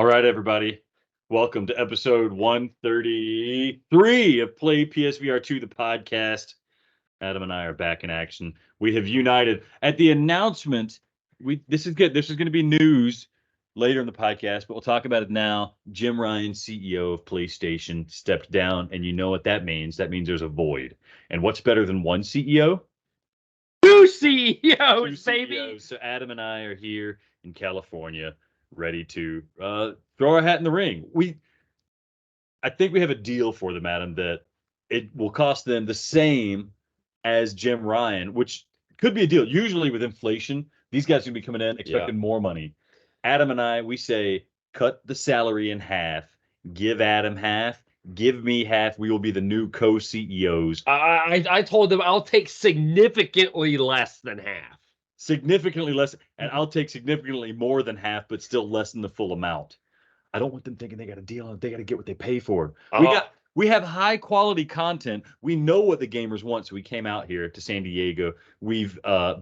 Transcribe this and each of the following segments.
All right, everybody. Welcome to episode 133 of PlayPSVR 2, the podcast. Adam and I are back in action. We have united at the announcement. This is good. This is going to be news later in the podcast, but we'll talk about it now. Jim Ryan, CEO of PlayStation, stepped down, and you know what that means. That means there's a void. And what's better than one CEO? Two CEOs, Two baby. CEOs. So Adam and I are here in California, ready to throw our hat in the ring. I think we have a deal for them, Adam, that it will cost them the same as Jim Ryan, which could be a deal. Usually with inflation, these guys are going to be coming in expecting more money. Adam and I, we say, cut the salary in half, give Adam half, give me half. We will be the new co-CEOs. I told them I'll take significantly less than half. Significantly less, and I'll take significantly more than half, but still less than the full amount. I don't want them thinking they got a deal and they got to get what they pay for. We have high quality content. We know what the gamers want, so we came out here to San Diego. We've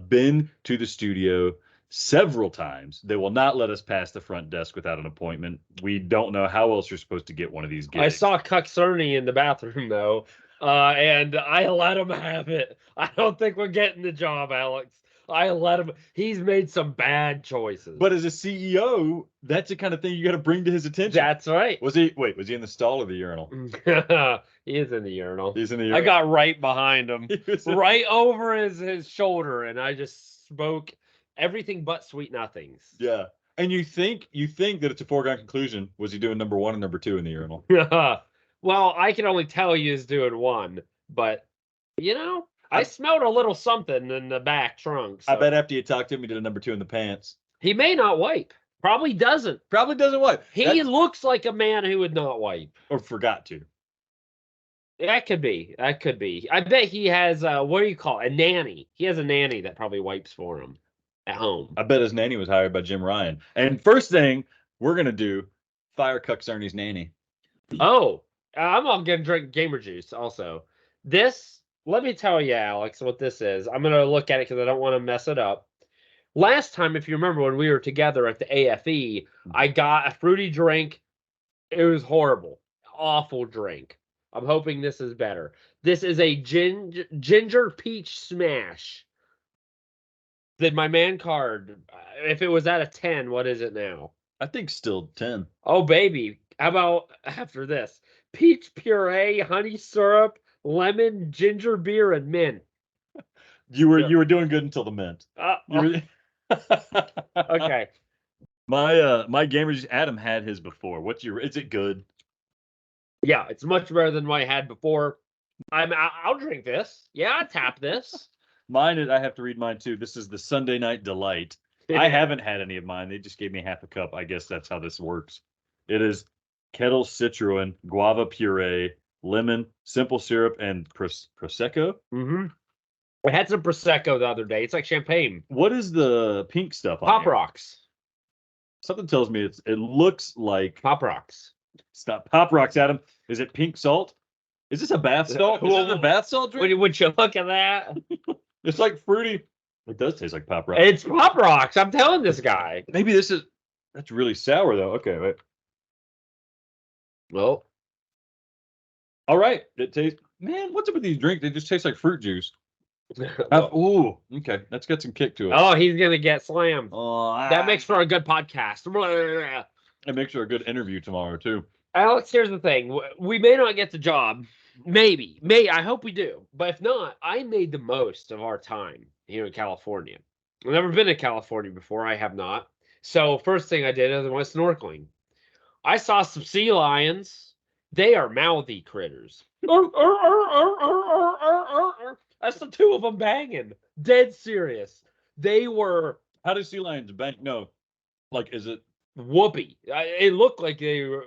been to the studio several times. They will not let us pass the front desk without an appointment. We don't know how else you're supposed to get one of these gigs. I saw Cuck Cerny in the bathroom though, and I let him have it. I don't think we're getting the job, Alex. I let him. He's made some bad choices. But as a CEO, that's the kind of thing you got to bring to his attention. That's right. Was he in the stall or the urinal? He is in the urinal. He's in the urinal. I got right behind him, right over his shoulder, and I just spoke everything but sweet nothings. Yeah. And you think that it's a foregone conclusion. Was he doing number one and number two in the urinal? Well, I can only tell you he's doing one, but I smelled a little something in the back trunk. So. I bet after you talked to him, he did a number two in the pants. He may not wipe. Probably doesn't. Probably doesn't wipe. He looks like a man who would not wipe. Or forgot to. That could be. I bet he has, what do you call it? A nanny. He has a nanny that probably wipes for him at home. I bet his nanny was hired by Jim Ryan. And first thing we're going to do, fire Cuck Cerny's nanny. Oh, I'm all going to drink gamer juice also. Let me tell you, Alex, what this is. I'm going to look at it because I don't want to mess it up. Last time, if you remember, when we were together at the AFE, I got a fruity drink. It was horrible. Awful drink. I'm hoping this is better. This is a ginger peach smash. Did my man card, if it was at a 10, what is it now? I think still 10. Oh, baby. How about after this? Peach puree, honey syrup, lemon, ginger beer, and mint. You were doing good until the mint. Okay. My gamers, Adam had his before. Is it good? Yeah, it's much better than what I had before. I'll drink this. Yeah, I'll tap this. Mine, I have to read mine too. This is the Sunday Night Delight. I haven't had any of mine. They just gave me half a cup. I guess that's how this works. It is kettle citron, guava puree, lemon, simple syrup, and prosecco. Mm-hmm. I had some prosecco the other day. It's like champagne. What is the pink stuff on Pop here? Rocks. Something tells me it looks like Pop Rocks. Stop. Pop Rocks, Adam. Is it pink salt? Is this a bath salt? Is this a bath salt drink? Would you look at that? It's like fruity. It does taste like Pop Rocks. It's Pop Rocks. I'm telling this guy. Maybe that's really sour though. Okay, wait. Well. All right. It tastes, man, what's up with these drinks? They just taste like fruit juice. Ooh, okay. That's got some kick to it. Oh, he's going to get slammed. Oh, that makes for a good podcast. It makes for a good interview tomorrow, too. Alex, here's the thing. We may not get the job. Maybe. I hope we do. But if not, I made the most of our time here in California. I've never been to California before. I have not. So first thing I did is I went snorkeling. I saw some sea lions. They are mouthy critters. That's the two of them banging. Dead serious. They were... How do sea lions bang? No. Like, is it... Whoopee. It looked like they were...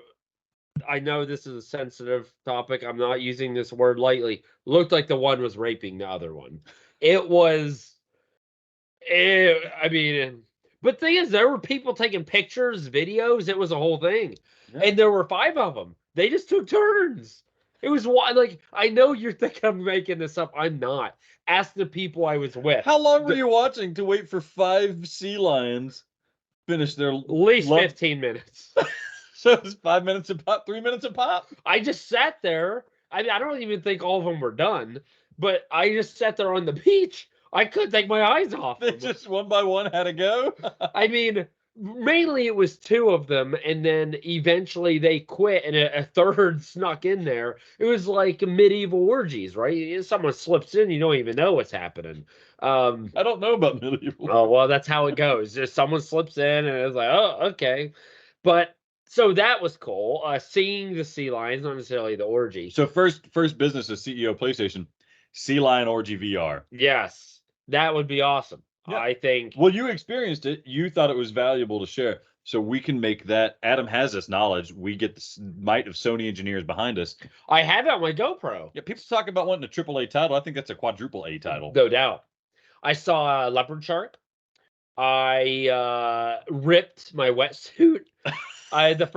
I know this is a sensitive topic. I'm not using this word lightly. Looked like the one was raping the other one. It was... I mean... But the thing is, there were people taking pictures, videos. It was a whole thing. Yeah. And there were 5 of them. They just took turns. It was like, I know you're thinking I'm making this up. I'm not. Ask the people I was with. How long were you watching to wait for 5 sea lions finish their... At least 15 minutes. So it's 5 minutes of pop, 3 minutes of pop. I just sat there. I mean, I don't even think all of them were done, but I just sat there on the beach. I couldn't take my eyes off They them. just one by one had to go. I mean, mainly it was two of them, and then eventually they quit, and a third snuck in there. It was like medieval orgies, right? Someone slips in, you don't even know what's happening. I don't know about medieval. Oh, well, that's how it goes. Just someone slips in, and it's like, oh, okay. But so that was cool. Seeing the sea lions, not necessarily the orgy. So first business as CEO of PlayStation, Sea Lion Orgy VR. Yes, that would be awesome. Yeah. I think. Well, you experienced it. You thought it was valuable to share. So we can make that. Adam has this knowledge. We get the might of Sony engineers behind us. I have it on my GoPro. Yeah, people talk about wanting a AAA title. I think that's a quadruple A title. No doubt. I saw a leopard shark. I ripped my wetsuit. The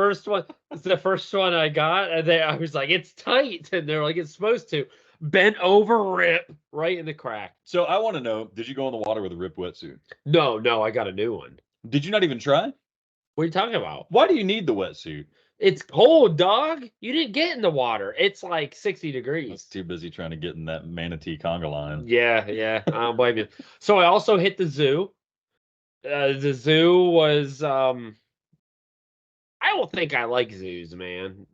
first one I got, and I was like, it's tight, and they're like, it's supposed to. Bent over, rip right in the crack. So I want to know, did you go in the water with a ripped wetsuit? No, I got a new one. Did you not even try? What are you talking about? Why do you need the wetsuit? It's cold, dog. You didn't get in the water. It's like 60 degrees. I was too busy trying to get in that manatee conga line. Yeah. I don't blame you. So I also hit the zoo. The zoo was I don't think I like zoos, man.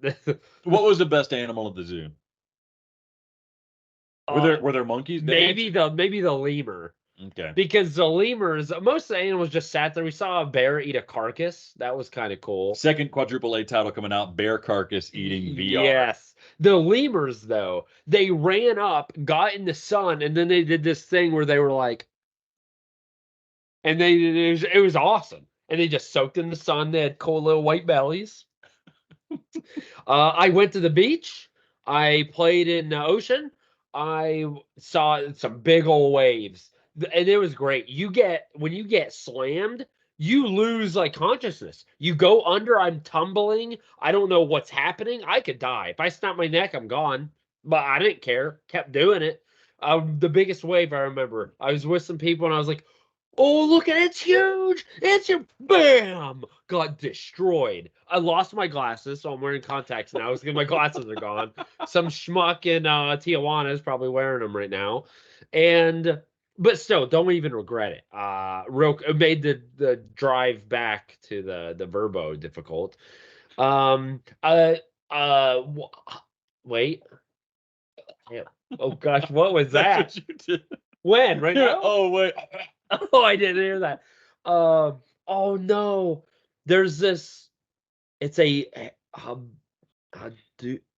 What was the best animal at the zoo? Were there monkeys? Maybe the lemur. Okay. Because the lemurs, most of the animals just sat there. We saw a bear eat a carcass. That was kind of cool. Second quadruple A title coming out, bear carcass eating VR. Yes. The lemurs, though, they ran up, got in the sun, and then they did this thing where they were like, and it was awesome. And they just soaked in the sun. They had cool little white bellies. I went to the beach. I played in the ocean. I saw some big old waves, and it was great. When you get slammed, you lose like consciousness. You go under. I'm tumbling. I don't know what's happening. I could die. If I snap my neck, I'm gone. But I didn't care. Kept doing it. The biggest wave I remember. I was with some people, and I was like, oh, look at it. It's huge. It's huge. Bam. Got destroyed. I lost my glasses, so I'm wearing contacts now because my glasses are gone. Some schmuck in Tijuana is probably wearing them right now. But still, don't even regret it. It made the drive back to the Verbo difficult. Wait. Yeah. Oh, gosh, what was that? That's what you did. When? Right now? Oh, wait. Oh, I didn't hear that. Oh no, there's this. It's a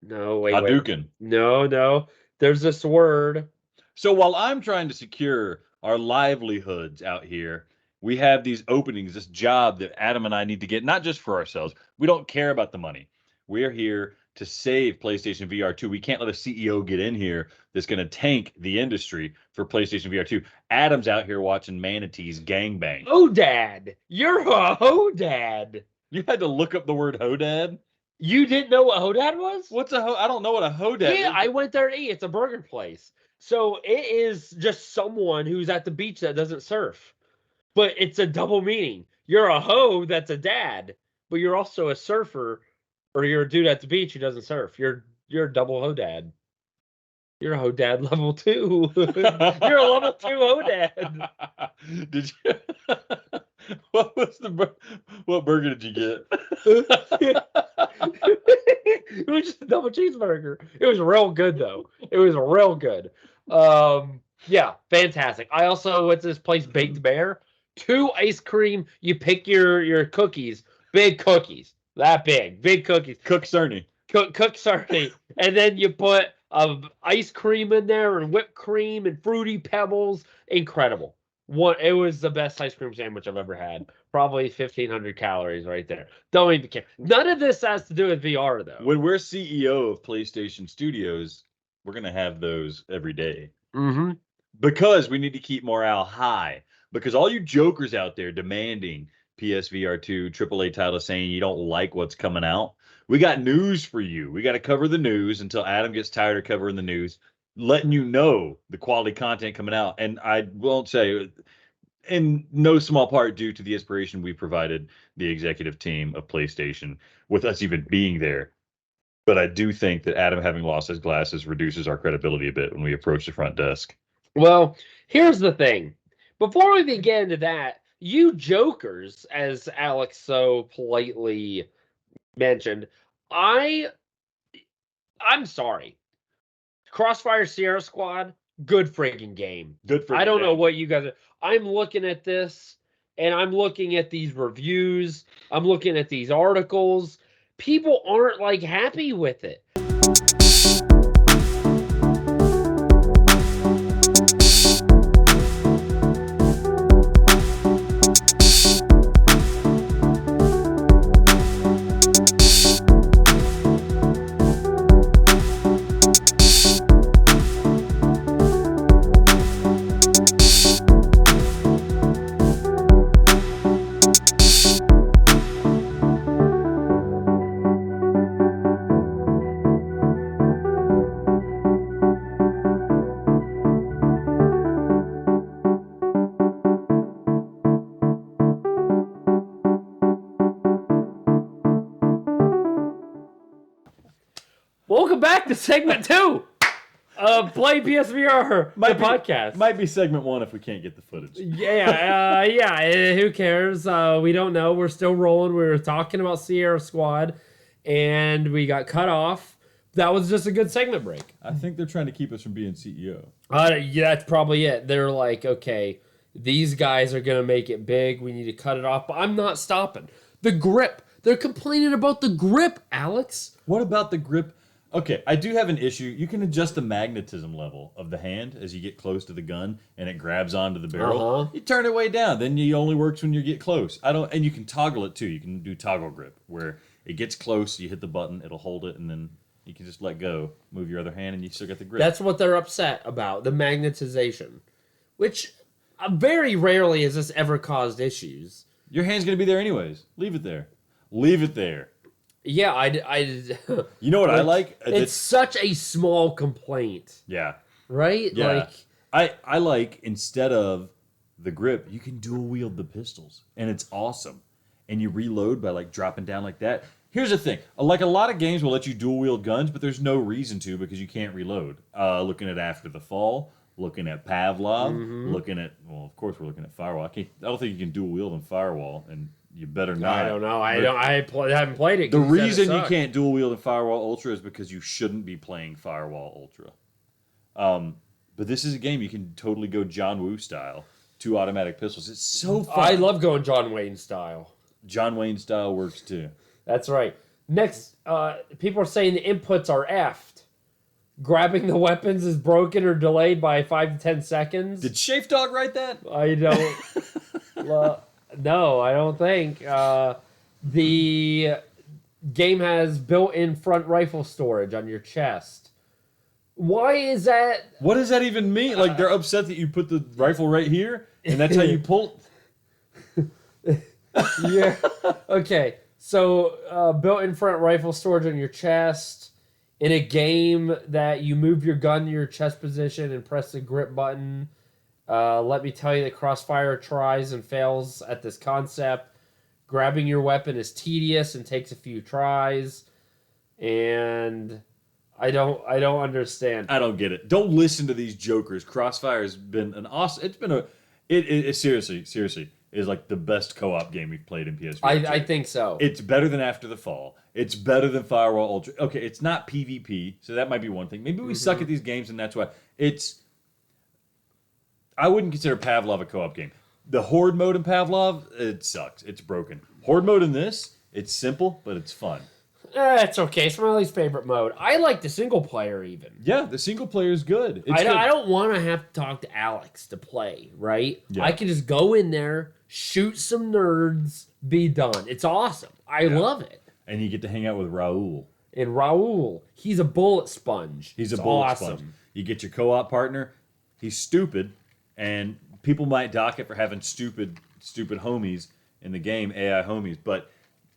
no, wait. Hadouken. No. There's this word. So while I'm trying to secure our livelihoods out here, we have these openings, this job that Adam and I need to get, not just for ourselves. We don't care about the money. We're here to save PlayStation VR 2. We can't let a CEO get in here that's going to tank the industry for PlayStation VR 2. Adam's out here watching manatees gangbang. Oh, Dad. You're a hodad. You had to look up the word hodad? You didn't know what hodad was? What's a I don't know what a hodad is. Yeah, I went there to eat. It's a burger place. So it is just someone who's at the beach that doesn't surf. But it's a double meaning. You're a hoe that's a dad, but you're also a surfer. Or you're a dude at the beach who doesn't surf. You're a double hodad. You're a hodad level 2. You're a level 2 hodad. Did you? What burger did you get? It was just a double cheeseburger. It was real good though. It was real good. Yeah, fantastic. I also went to this place, Baked Bear. 2 ice cream. You pick your cookies, big cookies. That big cookies. Cook Cerny. Cook Cerny. And then you put ice cream in there and whipped cream and fruity pebbles. Incredible. It was the best ice cream sandwich I've ever had. Probably 1,500 calories right there. Don't even care. None of this has to do with VR though. When we're CEO of PlayStation Studios, we're gonna have those every day. Mm-hmm. Because we need to keep morale high. Because all you jokers out there demanding PSVR 2 AAA title saying you don't like what's coming out, we got news for you. We got to cover the news until Adam gets tired of covering the news, letting you know the quality content coming out. And I won't say, in no small part due to the inspiration we provided, the executive team of PlayStation with us even being there. But I do think that Adam having lost his glasses reduces our credibility a bit when we approach the front desk. Well, here's the thing. Before we even get into that, you jokers, as Alex so politely mentioned, I'm sorry. Crossfire Sierra Squad, good friggin' game. Good for I don't know what you guys are. I'm looking at this and I'm looking at these reviews. I'm looking at these articles. People aren't like happy with it. Welcome back to segment 2 of PlayPSVR, the podcast. Might be segment 1 if we can't get the footage. Yeah, who cares? We don't know. We're still rolling. We were talking about Sierra Squad, and we got cut off. That was just a good segment break. I think they're trying to keep us from being CEO. Yeah, that's probably it. They're like, okay, these guys are going to make it big. We need to cut it off, but I'm not stopping. The grip. They're complaining about the grip, Alex. What about the grip? Okay, I do have an issue. You can adjust the magnetism level of the hand as you get close to the gun, and it grabs onto the barrel. You turn it way down. Then it only works when you get close. And you can toggle it too. You can do toggle grip, where it gets close, you hit the button, it'll hold it, and then you can just let go, move your other hand, and you still got the grip. That's what they're upset about, the magnetization, which very rarely has this ever caused issues. Your hand's going to be there anyways. Leave it there. Leave it there. Yeah, I you know what I like? It's such a small complaint. Yeah. Right? Yeah. I like, instead of the grip, you can dual wield the pistols, and it's awesome. And you reload by like dropping down like that. Here's the thing. Like, a lot of games will let you dual wield guns, but there's no reason to because you can't reload. Looking at After the Fall, looking at Pavlov, looking at, well, of course we're looking at Firewall. I don't think you can dual wield in Firewall, and you better not. I don't know. I haven't played it. The reason you can't dual wield in Firewall Ultra is because you shouldn't be playing Firewall Ultra. But this is a game you can totally go John Woo style, 2 automatic pistols. It's so fun. I love going John Wayne style. John Wayne style works too. That's right. Next, people are saying the inputs are effed. Grabbing the weapons is broken or delayed by 5 to 10 seconds. Did Shafe Dog write that? I don't. No, I don't think. The game has built-in front rifle storage on your chest. Why is that? What does that even mean? Like, they're upset that you put the rifle right here, and that's how you pull. Yeah. Okay. So, built-in front rifle storage on your chest. In a game that you move your gun to your chest position and press the grip button. Let me tell you that Crossfire tries and fails at this concept. Grabbing your weapon is tedious and takes a few tries. And I don't understand. I don't get it. Don't listen to these jokers. Crossfire has been an awesome. It's been it seriously is like the best co-op game we've played in PS4. I think so. It's better than After the Fall. It's better than Firewall Ultra. Okay, it's not PvP, so that might be one thing. Maybe we suck at these games, and that's why it's. I wouldn't consider Pavlov a co-op game. The Horde mode in Pavlov, it sucks. It's broken. Horde mode in this, it's simple, but it's fun. It's okay. It's my least favorite mode. I like the single player even. Yeah, the single player is good. I don't want to have to talk to Alex to play, right? Yeah. I can just go in there, shoot some nerds, be done. It's awesome. I love it. And you get to hang out with Raul. And Raul, he's a bullet sponge. He's a bullet sponge. You get your co-op partner. He's stupid, and people might dock it for having stupid homies in the game, AI homies. But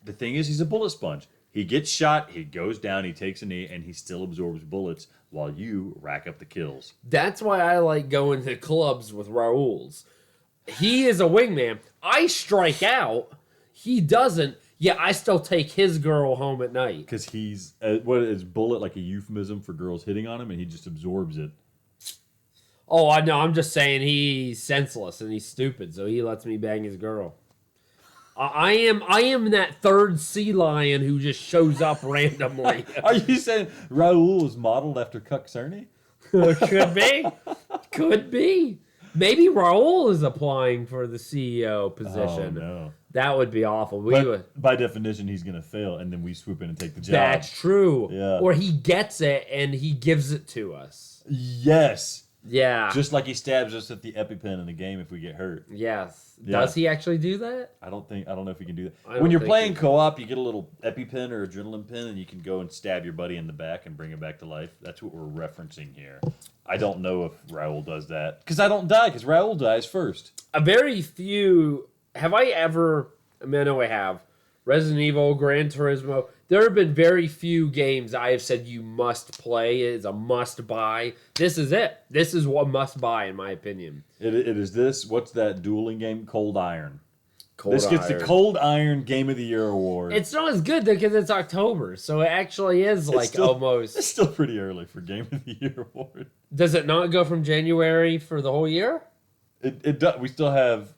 the thing is, he's a bullet sponge. He gets shot, he goes down, he takes a knee, and he still absorbs bullets while you rack up the kills. That's why I like going to clubs with Raul's. He is a wingman. I strike out. He doesn't. Yeah, I still take his girl home at night. Because he's what is bullet like a euphemism for girls hitting on him, and he just absorbs it. Oh, I know. I'm just saying he's senseless and he's stupid, so he lets me bang his girl. I am that third sea lion who just shows up randomly. Are you saying Raul was modeled after Cuck Cerny? Could be. Could be. Maybe Raul is applying for the CEO position. Oh, no. That would be awful. By definition, he's going to fail, and then we swoop in and take the job. That's true. Yeah. Or he gets it and he gives it to us. Yes. Yeah. Just like he stabs us at the EpiPen in the game if we get hurt. Yes. Yeah. Does he actually do that? I don't know if he can do I that. don't When you're think playing he- co-op, you get a little EpiPen or adrenaline pin, and you can go and stab your buddy in the back and bring him back to life. That's what we're referencing here. I don't know if Raul does that. Because I don't die, because Raul dies first. A very few. Have I ever? I mean, I know I have. Resident Evil, Gran Turismo. There have been very few games I have said you must play. It's a must buy. This is it. This is what must buy, in my opinion. It is this. What's that dueling game? Cold Iron. Cold Gets the Cold Iron Game of the Year award. It's not as good because it's October, so it actually is like still- almost. It's still pretty early for Game of the Year award. Does it not go from January for the whole year? It does. We still have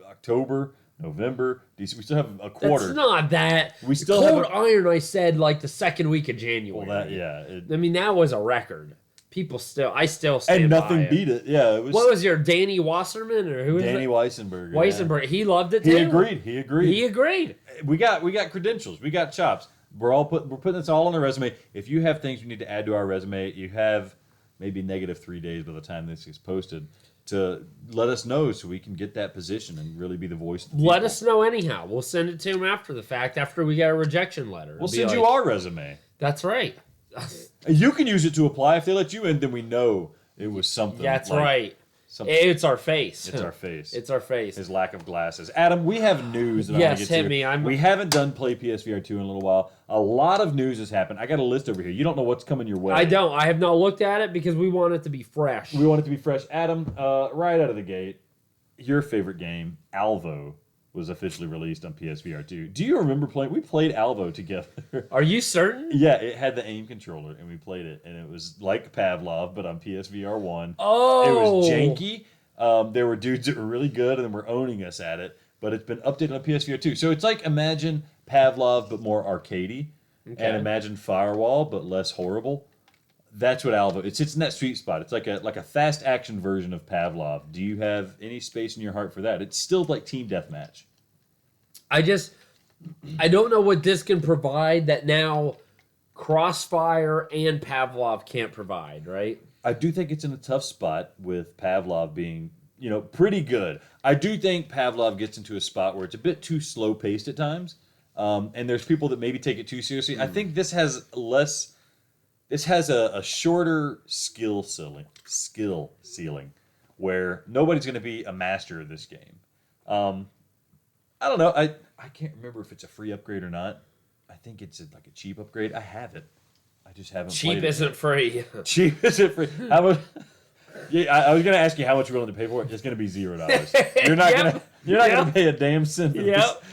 October, November, December. We still have a quarter. It's not that. We still Cold have Iron, I said, like the second week of January. Well, that yeah. I mean, that was a record. I still stand And nothing by it. beat it. Yeah, it was. What was your Danny Wasserman or who was Danny it? Weissenberg. Weissenberg. He loved it too. He agreed. He agreed. He agreed. We got credentials. We got chops. We're putting this all on the resume. If you have things you need to add to our resume, you have maybe negative 3 days by the time this is posted to let us know so we can get that position and really be the voice of the people. Let us know anyhow. We'll send it to him after the fact, after we get a rejection letter. We'll Be send like, you our resume. That's right. You can use it to apply. If they let you in, then we know it was something. That's like right. something- It's our face. It's our face. It's our face. His lack of glasses. Adam, we have news that I Yes, want to get hit to. me. We haven't done Play PSVR 2 in a little while. A lot of news has happened. I got a list over here. You don't know what's coming your way. I don't. I have not looked at it because we want it to be fresh. We want it to be fresh. Adam, right out of the gate, your favorite game, Alvo, was officially released on PSVR 2. Do you remember playing? We played Alvo together. Are you certain? Yeah, it had the aim controller, and we played it, and it was like Pavlov, but on PSVR 1. Oh. It was janky. There were dudes that were really good and were owning us at it, but it's been updated on PSVR 2. So it's like imagine Pavlov, but more arcadey, and imagine Firewall, but less horrible. That's what Alvo. It sits in that sweet spot. It's like a fast action version of Pavlov. Do you have any space in your heart for that? It's still like team deathmatch. I don't know what this can provide that now Crossfire and Pavlov can't provide, right? I do think it's in a tough spot with Pavlov being, pretty good. I do think Pavlov gets into a spot where it's a bit too slow paced at times, and there's people that maybe take it too seriously. I think this has less. This has a shorter skill ceiling, where nobody's going to be a master of this game. I don't know. I can't remember if it's a free upgrade or not. I think it's like a cheap upgrade. I have it. I just haven't. Cheap played it isn't yet. free. Cheap isn't free. How much? Yeah, I was going to ask you how much you're willing to pay for it. It's going to be $0. You're not Yep. going to pay a damn cent. For Yep.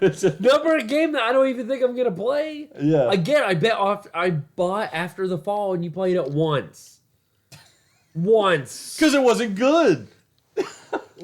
this. Number a game that I don't even think I'm gonna play. Yeah. Again, I bought After the Fall and you played it once. Once. Because it wasn't good.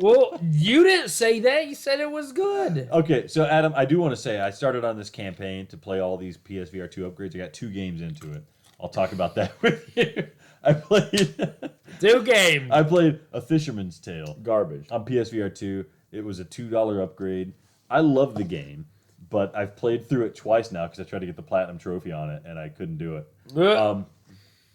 Well, you didn't say that. You said it was good. Okay, so Adam, I do want to say I started on this campaign to play all these PSVR 2 upgrades. I got 2 games into it. I'll talk about that with you. I played 2 games. I played A Fisherman's Tale Garbage. on PSVR 2. It was a $2 upgrade. I love the game, but I've played through it twice now because I tried to get the platinum trophy on it and I couldn't do it.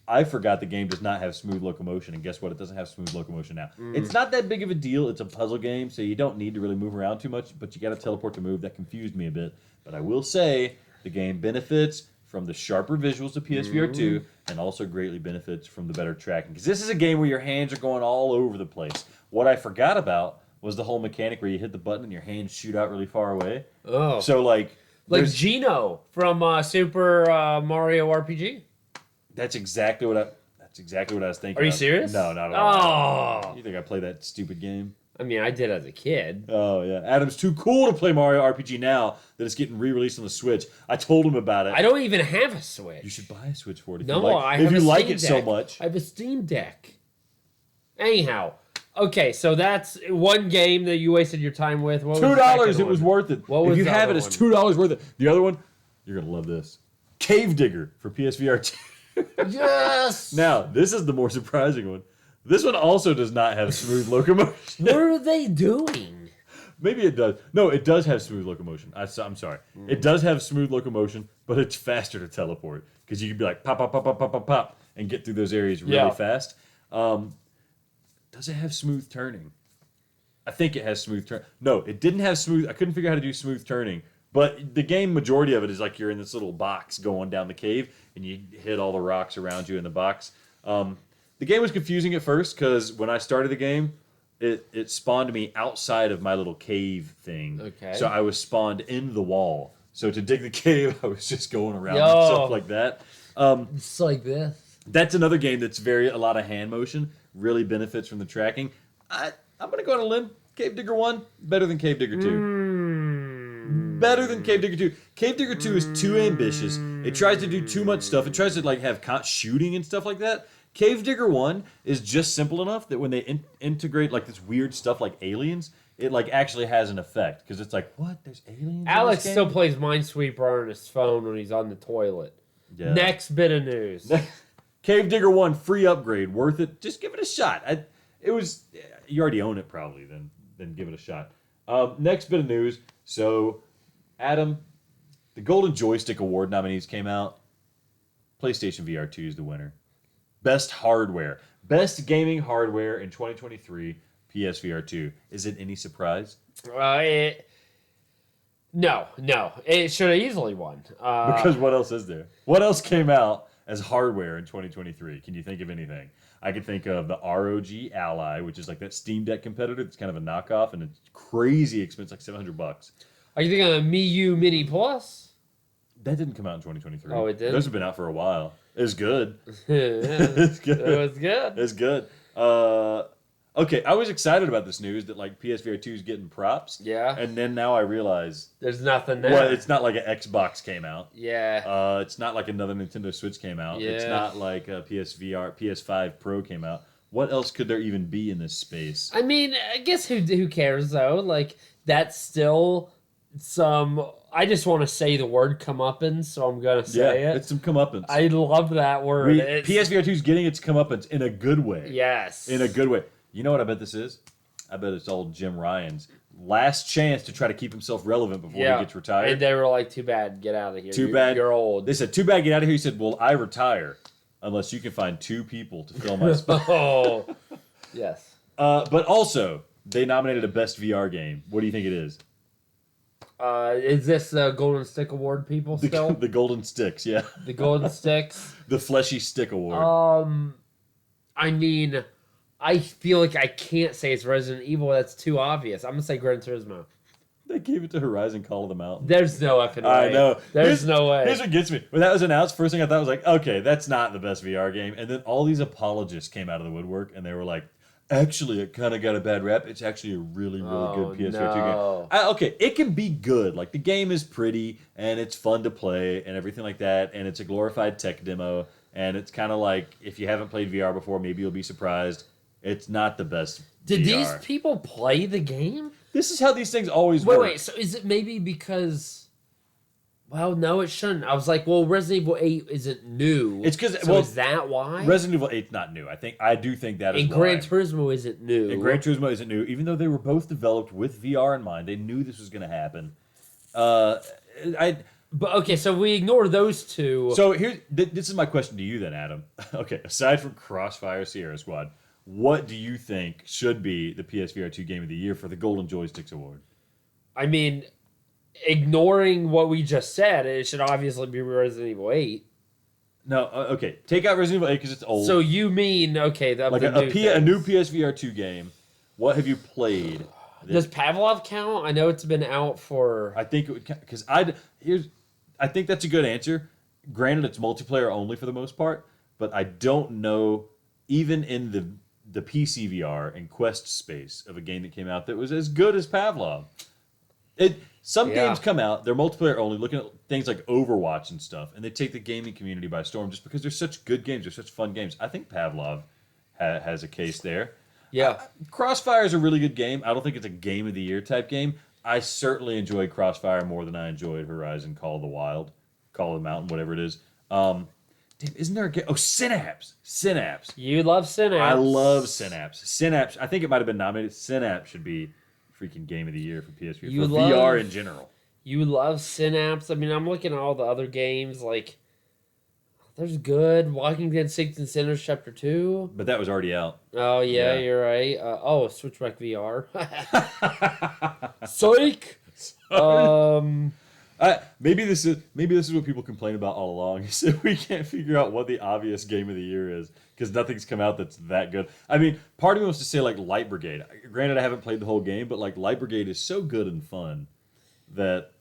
I forgot the game does not have smooth locomotion, and guess what? It doesn't have smooth locomotion now. It's not that big of a deal. It's a puzzle game, so you don't need to really move around too much, but you got to teleport to move. That confused me a bit. But I will say the game benefits from the sharper visuals of PSVR 2 and also greatly benefits from the better tracking. Because this is a game where your hands are going all over the place. What I forgot about was the whole mechanic where you hit the button and your hands shoot out really far away. Oh. So, like Gino from Super Mario RPG? That's exactly what I was thinking. Are you serious? No, not at all. Oh. You think I play that stupid game? I mean, I did as a kid. Oh yeah, Adam's too cool to play Mario RPG now that it's getting re-released on the Switch. I told him about it. I don't even have a Switch. You should buy a Switch for it if No, you like. I If have you a like Steam it so Deck. much. I have a Steam Deck. Anyhow, okay, so that's one game that you wasted your time with. What was the $2. second It was one? worth it. What If was you the have other it, it's one? $2 worth it. The other one, you're gonna love this. Cave Digger for PSVR 2. Yes. Now, this is the more surprising one. This one also does not have smooth locomotion. What are they doing? Maybe it does. No, it does have smooth locomotion. I'm sorry. It does have smooth locomotion, but it's faster to teleport because you can be like pop, pop, pop, pop, pop, pop, pop, and get through those areas really fast. Does it have smooth turning? I think it has smooth turn. No, it didn't have smooth. I couldn't figure out how to do smooth turning. But the game majority of it is like you're in this little box going down the cave, and you hit all the rocks around you in the box. The game was confusing at first because when I started the game, it spawned me outside of my little cave thing. Okay. So I was spawned in the wall. So to dig the cave, I was just going around Yo. and stuff like that. It's like this. That's another game that's a lot of hand motion. Really benefits from the tracking. I'm gonna go on a limb. Cave Digger 1 better than Cave Digger 2. Better than Cave Digger 2. Cave Digger 2 is too ambitious. It tries to do too much stuff. It tries to like have shooting and stuff like that. Cave Digger 1 is just simple enough that when they integrate like this weird stuff like aliens, it like actually has an effect because it's like, what? There's aliens. Alex in this still game? plays Minesweeper on his phone when he's on the toilet. Yeah. Next bit of news. Cave Digger 1 free upgrade, worth it. Just give it a shot. You already own it probably. Then give it a shot. Next bit of news. So, Adam, the Golden Joystick Award nominees came out. PlayStation VR 2 is the winner. Best hardware, best gaming hardware in 2023. PSVR 2. Is it any surprise? No. It should have easily won. Because what else is there? What else came out as hardware in 2023? Can you think of anything? I could think of the ROG Ally, which is like that Steam Deck competitor. It's kind of a knockoff, and it's crazy expensive, like $700. Are you thinking of MiU Mini Plus? That didn't come out in 2023. Oh, it did? Those have been out for a while. It was good. It's good. It was good. It's good. Okay, I was excited about this news that like PSVR 2 is getting props. Yeah. And then now I realize, There's nothing there. well, it's not like an Xbox came out. Yeah. It's not like another Nintendo Switch came out. Yeah. It's not like a PS5 Pro came out. What else could there even be in this space? I mean, I guess who cares though? Like that's still some. I just want to say the word comeuppance, so I'm gonna say it. It's some comeuppance. I love that word. PSVR 2 is getting its comeuppance in a good way. Yes. In a good way. You know what I bet this is? I bet it's old Jim Ryan's last chance to try to keep himself relevant before he gets retired. And they were like, "Too bad, get out of here. Too bad. You're old." They said, "Too bad, get out of here." He said, "Well, I retire unless you can find 2 people to fill my spot." Oh, yes. But also, they nominated a best VR game. What do you think it is? Is this the Golden Stick Award people still? The Golden Sticks, yeah. The Golden Sticks? The Fleshy Stick Award. I mean, I feel like I can't say it's Resident Evil. That's too obvious. I'm going to say Gran Turismo. They gave it to Horizon Call of the Mountain. There's no effing way. I know. There's no way. Here's what gets me. When that was announced, first thing I thought was like, okay, that's not the best VR game. And then all these apologists came out of the woodwork, and they were like, actually, it kind of got a bad rep. It's actually a really, really good PS4 2 game. Okay, it can be good. Like, the game is pretty, and it's fun to play, and everything like that, and it's a glorified tech demo, and it's kind of like, if you haven't played VR before, maybe you'll be surprised. It's not the best Did VR. these people play the game? This is how these things always work. Wait, so is it maybe because... Well, no, it shouldn't. I was like, well, Resident Evil 8 isn't new. It's because, so is that why? Resident Evil 8's not new. I do think that is and why. Gran Turismo isn't new. And Gran Turismo isn't new, even though they were both developed with VR in mind. They knew this was going to happen. But okay, so we ignore those two. So this is my question to you then, Adam. Okay, aside from Crossfire Sierra Squad, what do you think should be the PSVR 2 Game of the Year for the Golden Joysticks Award? I mean, ignoring what we just said, it should obviously be Resident Evil 8. No, okay. Take out Resident Evil 8 because it's old. So you mean, okay, like a new PSVR 2 game. What have you played? Does Pavlov count? I know it's been out for... I think it would count because I think that's a good answer. Granted, it's multiplayer only for the most part, but I don't know, even in the PC VR and Quest space of a game that came out that was as good as Pavlov. Some games come out, they're multiplayer only, looking at things like Overwatch and stuff, and they take the gaming community by storm just because they're such good games, they're such fun games. I think Pavlov has a case there. Yeah. Crossfire is a really good game. I don't think it's a game of the year type game. I certainly enjoyed Crossfire more than I enjoyed Horizon Call of the Wild, Call of the Mountain, whatever it is. Damn, isn't there a game? Oh, Synapse. Synapse. You love Synapse. I love Synapse. Synapse, I think it might have been nominated. Synapse should be freaking game of the year for PSVR. VR in general. You love Synapse. I mean, I'm looking at all the other games. Like, there's good. Walking Dead Saints and Sinners Chapter 2. But that was already out. Oh, yeah. You're right. Switchback VR. Psych! Maybe this is what people complain about all along. Is that we can't figure out what the obvious game of the year is because nothing's come out that's that good. I mean, part of me wants to say like Light Brigade. Granted, I haven't played the whole game, but like Light Brigade is so good and fun that.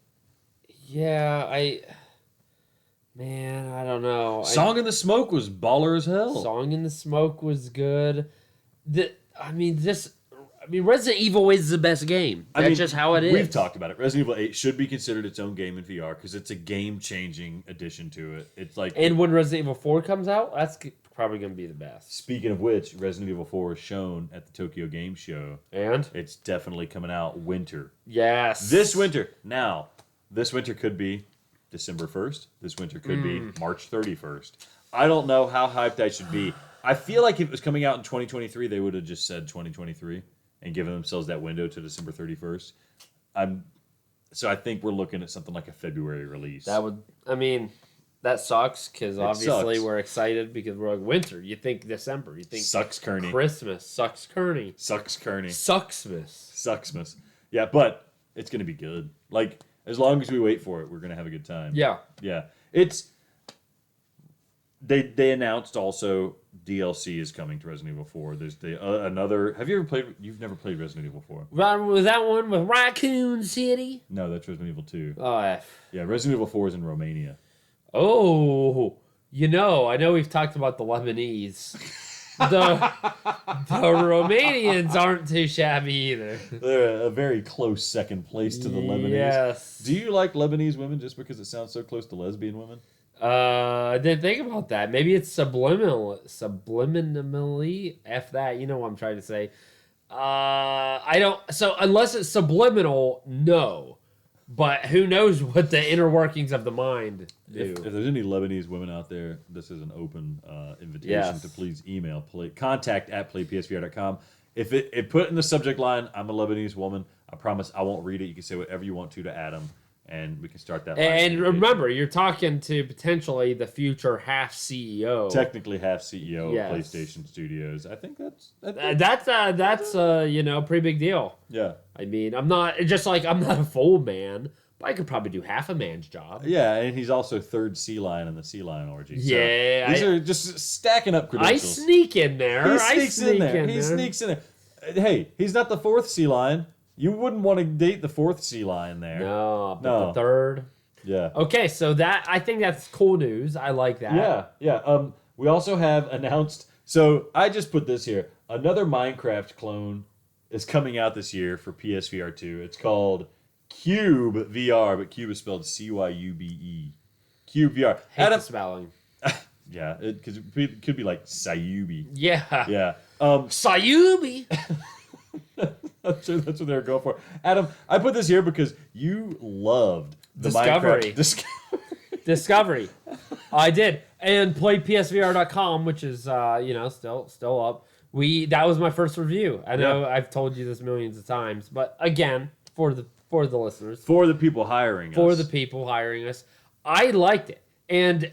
Yeah, I don't know. Song in the Smoke was baller as hell. Song in the Smoke was good. Resident Evil is the best game. That's just how it is. We've talked about it. Resident Evil 8 should be considered its own game in VR because it's a game-changing addition to it. It's like, and when Resident Evil 4 comes out, that's probably going to be the best. Speaking of which, Resident Evil 4 is shown at the Tokyo Game Show. And? It's definitely coming out winter. Yes. This winter. Now, this winter could be December 1st. This winter could be March 31st. I don't know how hyped I should be. I feel like if it was coming out in 2023, they would have just said 2023 and given themselves that window to December 31st. So I think we're looking at something like a February release. That sucks because obviously we're excited because we're like winter. You think December. You think Sucks Kearney. Christmas. Sucks Kearney. Sucks Kearney. Sucksmas. Sucksmas. Yeah, but it's going to be good. Like, as long as we wait for it, we're going to have a good time. Yeah. Yeah. They announced also DLC is coming to Resident Evil 4. There's another. Have you ever played? You've never played Resident Evil 4. Was that one with Raccoon City? No, that's Resident Evil 2. Oh, Yeah, Resident Evil 4 is in Romania. Oh, I know we've talked about the Lebanese. The Romanians aren't too shabby either. They're a very close second place to the Lebanese. Yes. Do you like Lebanese women just because it sounds so close to lesbian women? I didn't think about that. Maybe it's subliminally. F that. You know what I'm trying to say. I don't. So unless it's subliminal, no. But who knows what the inner workings of the mind do? If there's any Lebanese women out there, this is an open invitation to please email contact@playpsvr.com. If it put in the subject line, "I'm a Lebanese woman," I promise I won't read it. You can say whatever you want to Adam. And we can start that. And remember, you're talking to potentially the future half CEO. Technically half CEO of PlayStation Studios. I think that's pretty big deal. Yeah. I mean, I'm not a full man, but I could probably do half a man's job. Yeah, and he's also third sea lion in the sea lion orgy. So yeah. These are just stacking up credentials. I sneak in there. He sneaks in there. Hey, he's not the fourth sea lion. You wouldn't want to date the fourth sea lion there. No, but the third. Yeah. Okay, so I think that's cool news. I like that. Yeah. We also have announced. So I just put this here. Another Minecraft clone is coming out this year for PSVR 2. It's called Cube VR, but Cube is spelled Cyube. Cube VR. Hate the spelling. Yeah, because it could be like Sayubi. Yeah. Yeah. Sayubi. That's what they were going for. Adam, I put this here because you loved the Discovery. Minecraft Discovery. I did. And PlayPSVR.com, which is still up. That was my first review. I know I've told you this millions of times, but again, for the listeners. For the people hiring us. For the people hiring us. I liked it. And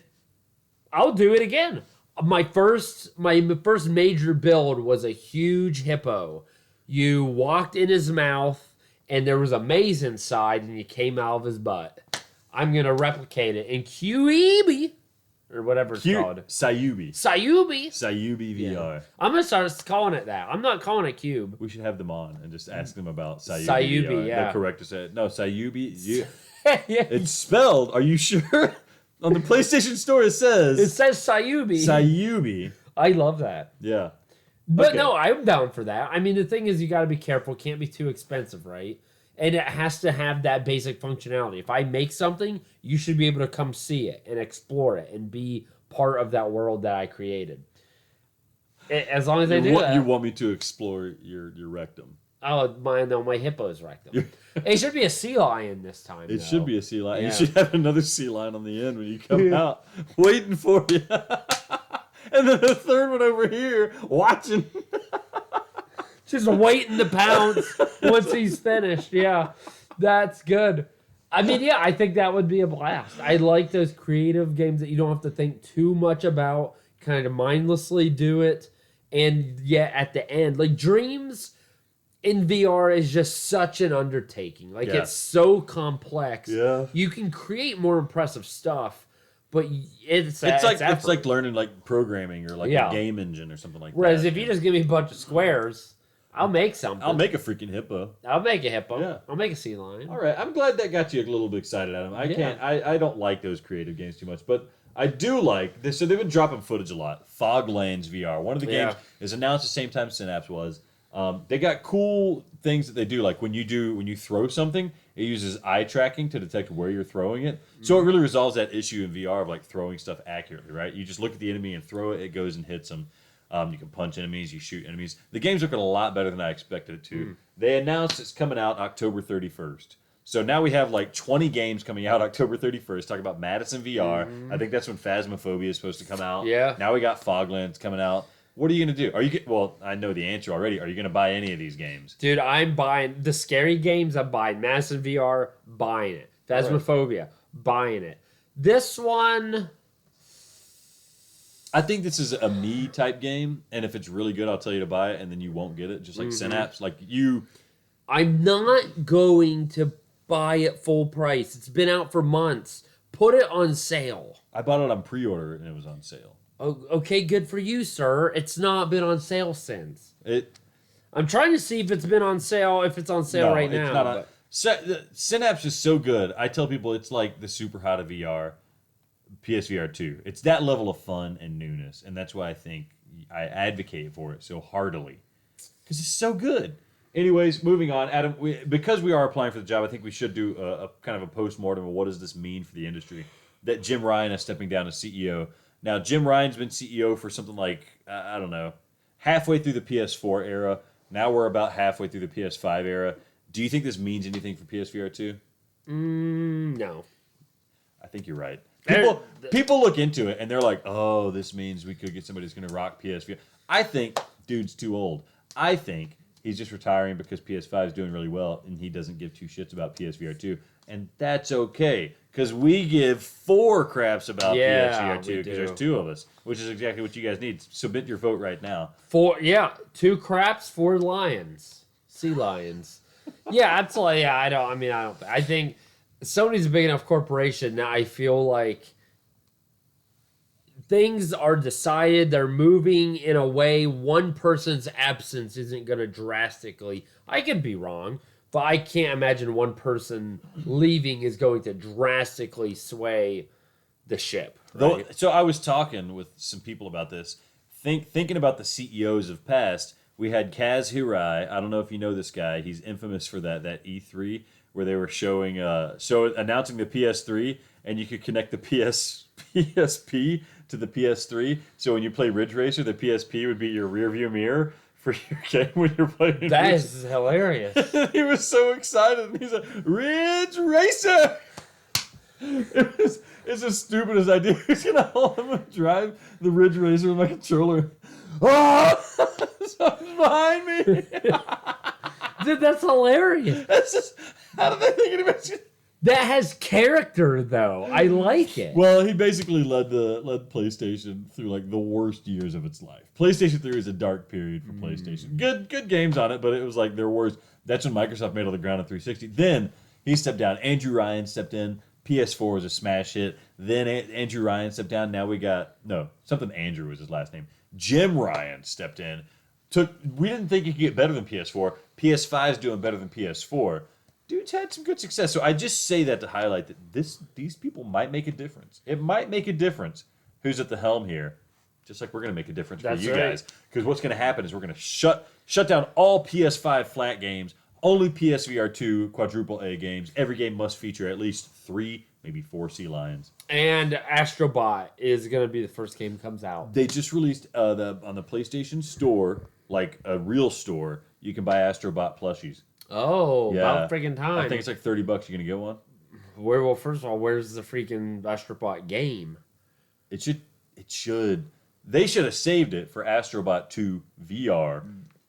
I'll do it again. My first major build was a huge hippo. You walked in his mouth, and there was a maze inside, and you came out of his butt. I'm going to replicate it in QEB, or whatever it's called. Sayubi VR. Yeah. I'm going to start calling it that. I'm not calling it Cube. We should have them on and just ask them about Sayubi VR. Yeah. They'll correct us. No, Sayubi. It's spelled, are you sure? On the PlayStation Store, it says Sayubi. Sayubi. I love that. Yeah. But Okay. no, I'm down for that. I mean, the thing is, you got to be careful. It can't be too expensive, right? And it has to have that basic functionality. If I make something, you should be able to come see it and explore it and be part of that world that I created. As long as I do that. You want me to explore your rectum? Oh, my hippo's rectum. It should be a sea lion this time. It should be a sea lion. Yeah. You should have another sea lion on the end when you come out, waiting for you. And then the third one over here, watching. Just waiting to pounce once he's finished. Yeah, that's good. I mean, yeah, I think that would be a blast. I like those creative games that you don't have to think too much about, kind of mindlessly do it. And yet at the end, like Dreams in VR is just such an undertaking. Like it's so complex. Yeah. You can create more impressive stuff, but it's like learning like programming or like a game engine or something like that. Whereas if you just give me a bunch of squares, I'll make something. I'll make a freaking hippo. I'll make a hippo. Yeah. I'll make a sea lion. All right, I'm glad that got you a little bit excited, Adam. I don't like those creative games too much, but I do like this. So they've been dropping footage a lot. Fog Lanes VR. One of the games is announced the same time Synapse was. They got cool things that they do, like when you throw something, it uses eye tracking to detect where you're throwing it. So it really resolves that issue in VR of like throwing stuff accurately, right? You just look at the enemy and throw it, it goes and hits them. You can punch enemies, you shoot enemies. The game's looking a lot better than I expected it to. They announced it's coming out October 31st. So now we have like 20 games coming out October 31st. Talking about Madison VR. I think that's when Phasmophobia is supposed to come out. Yeah. Now we got Foglands coming out. What are you going to do? Well, I know the answer already. Are you going to buy any of these games? Dude, I'm buying the scary games. I'm buying Madison VR, buying it. Phasmophobia, buying it. This one, I think this is a me type game, and if it's really good, I'll tell you to buy it, and then you won't get it. Just like Synapse, like you. I'm not going to buy it full price. It's been out for months. Put it on sale. I bought it on pre-order, and it was on sale. Oh, okay, good for you, sir. It's not been on sale since. I'm trying to see if it's been on sale. If it's on sale right now. Not Synapse is so good. I tell people it's like the super hot of VR, PSVR 2. It's that level of fun and newness, and that's why I think I advocate for it so heartily because it's so good. Anyways, moving on, Adam. Because we are applying for the job, I think we should do a kind of a post-mortem of what does this mean for the industry. That Jim Ryan is stepping down as CEO. Now, Jim Ryan's been CEO for something like, I don't know, halfway through the PS4 era. Now we're about halfway through the PS5 era. Do you think this means anything for PSVR 2? No. I think you're right. People look into it, and they're like, oh, this means we could get somebody who's going to rock PSVR. I think dude's too old. I think he's just retiring because PS5 is doing really well, and he doesn't give two shits about PSVR 2. And that's okay, because we give 4 craps about PSVR 2, because there's 2 of us, which is exactly what you guys need. Submit your vote right now. 2 craps, 4 lions. Sea lions. Yeah, absolutely. Yeah, I think Sony's a big enough corporation that I feel like things are decided, they're moving in a way one person's absence isn't going to drastically, I could be wrong, but I can't imagine one person leaving is going to drastically sway the ship. Right? So I was talking with some people about this, thinking about the CEOs of past. We had Kaz Hirai. I don't know if you know this guy. He's infamous for that E3 where they were showing announcing the PS3, and you could connect the PSP to the PS3. So when you play Ridge Racer, the PSP would be your rearview mirror for your game when you're playing. That is hilarious. He was so excited. He's like, Ridge Racer! It's the stupidest idea. He's going to hold him and drive the Ridge Racer with my controller. Oh! Something's behind me! Dude, that's hilarious. That's just, how did they think anybody? That has character, though. I like it. Well, he basically led PlayStation through like the worst years of its life. PlayStation 3 is a dark period for PlayStation. Good games on it, but it was like their worst. That's when Microsoft made all the ground on 360. Then he stepped down. Andrew Ryan stepped in. PS4 was a smash hit. Then Andrew Ryan stepped down. Now we got something Andrew was his last name. Jim Ryan stepped in. We didn't think he could get better than PS4. PS5 is doing better than PS4. Dude's had some good success. So I just say that to highlight that these people might make a difference. It might make a difference who's at the helm here Just like we're going to make a difference That's for you right. guys. Because what's going to happen is we're going to shut down all PS5 flat games, only PSVR 2 quadruple A games. Every game must feature at least 3, maybe 4 sea lions. And Astrobot is going to be the first game comes out. They just released on the PlayStation Store, like a real store, you can buy Astrobot plushies. Oh, Yeah. about freaking time. I think it's like $30. You're going to get one? Well, first of all, where's the freaking Astrobot game? It should. They should have saved it for Astrobot 2 VR.